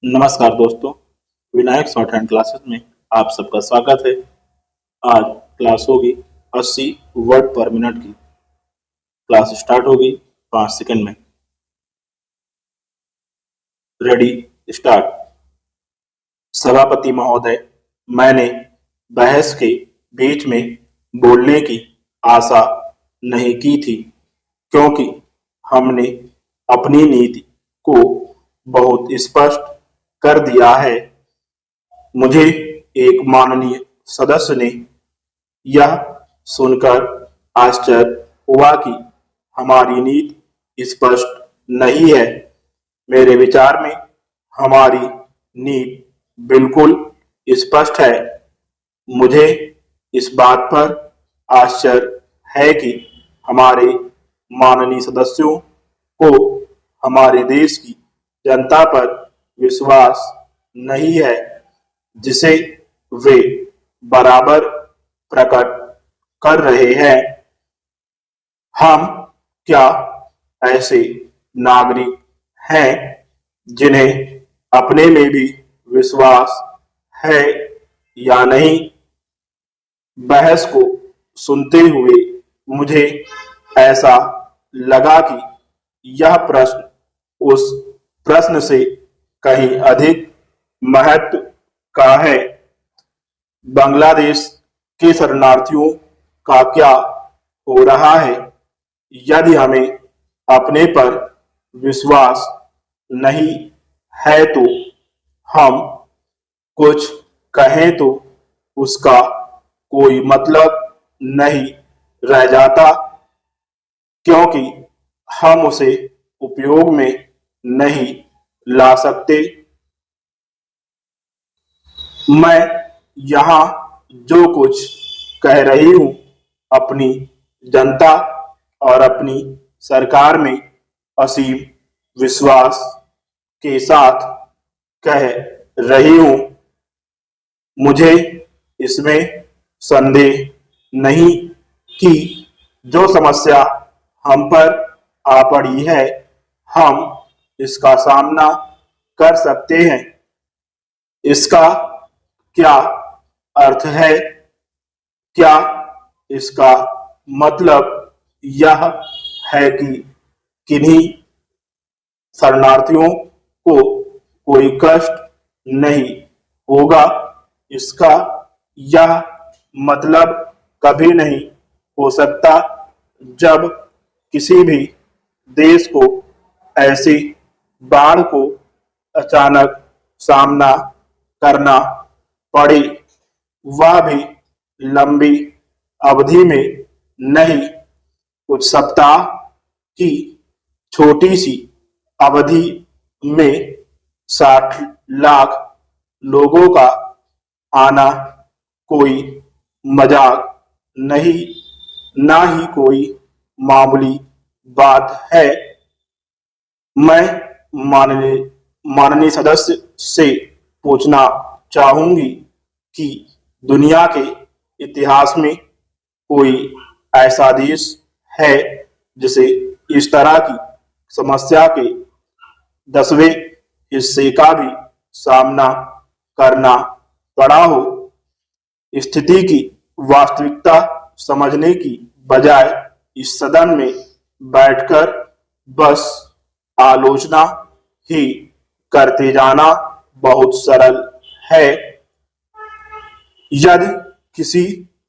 नमस्कार दोस्तों, Vinayak short hand classes में आप सबका स्वागत है। आज क्लास होगी 80 वर्ड पर मिनट की। क्लास स्टार्ट होगी 5 सेकंड में। Ready, start. सभापति महोदय, मैंने बहस के बीच में बोलने की आशा नहीं की थी, क्योंकि हमने अपनी नीति को बहुत स्पष्ट कर दिया है। मुझे एक माननीय सदस्य ने यह सुनकर आश्चर्य हुआ कि हमारी नीति स्पष्ट नहीं है। मेरे विचार में हमारी नीति बिल्कुल स्पष्ट है। मुझे इस बात पर आश्चर्य है कि हमारे माननीय सदस्यों को हमारे देश की जनता पर विश्वास नहीं है, जिसे वे बराबर प्रकट कर रहे हैं। हम क्या ऐसे नागरिक हैं जिन्हें अपने में भी विश्वास है या नहीं? बहस को सुनते हुए मुझे ऐसा लगा कि यह प्रश्न उस प्रश्न से कहीं अधिक महत्व का है। बांग्लादेश के शरणार्थियों का क्या हो रहा है? यदि हमें अपने पर विश्वास नहीं है तो हम कुछ कहें तो उसका कोई मतलब नहीं रह जाता, क्योंकि हम उसे उपयोग में नहीं ला सकते। मैं यहाँ जो कुछ कह रही हूँ, अपनी जनता और अपनी सरकार में असीम विश्वास के साथ कह रही हूँ। मुझे इसमें संदेह नहीं कि जो समस्या हम पर आ पड़ी है, हम इसका सामना कर सकते हैं। इसका क्या अर्थ है? क्या इसका मतलब यह है कि किन्हीं शरणार्थियों को कोई कष्ट नहीं होगा? इसका यह मतलब कभी नहीं हो सकता जब किसी भी देश को ऐसी बाढ़ को अचानक सामना करना पड़े, वह भी लंबी अवधि में नहीं, कुछ सप्ताह की छोटी सी अवधि में 60 लाख लोगों का आना कोई मजाक नहीं, ना ही कोई मामूली बात है। मैं माननीय सदस्य से पूछना चाहूंगी कि दुनिया के इतिहास में कोई ऐसा देश है जिसे इस तरह की समस्या के 10वें हिस्से का भी सामना करना पड़ा हो? स्थिति की वास्तविकता समझने की बजाय इस सदन में बैठकर बस आलोचना ही करते जाना बहुत सरल है। यदि किसी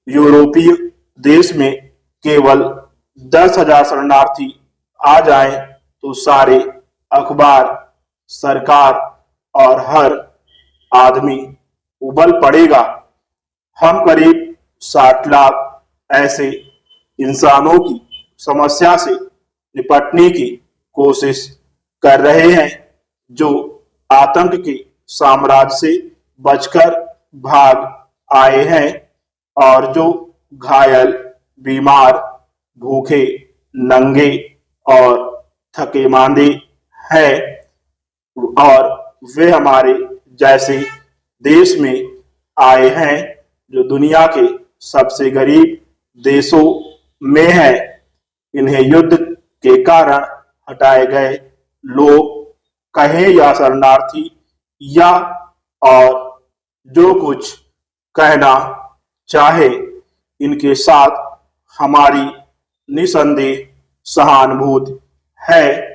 यूरोपीय देश में केवल 10,000 शरणार्थी आ जाएं, तो सारे अखबार, सरकार और हर आदमी उबल पड़ेगा। हम करीब 60 लाख ऐसे इंसानों की समस्या से निपटने की कोशिश कर रहे हैं जो आतंक के साम्राज्य से बचकर भाग आए हैं और जो घायल, बीमार, भूखे, नंगे और थके मांदे हैं, और वे हमारे जैसे देश में आए हैं जो दुनिया के सबसे गरीब देशों में है। इन्हें युद्ध के कारण हटाए गए लोग कहें या शरणार्थी या और जो कुछ कहना चाहे इनके साथ हमारी निसंदेह सहानुभूति है।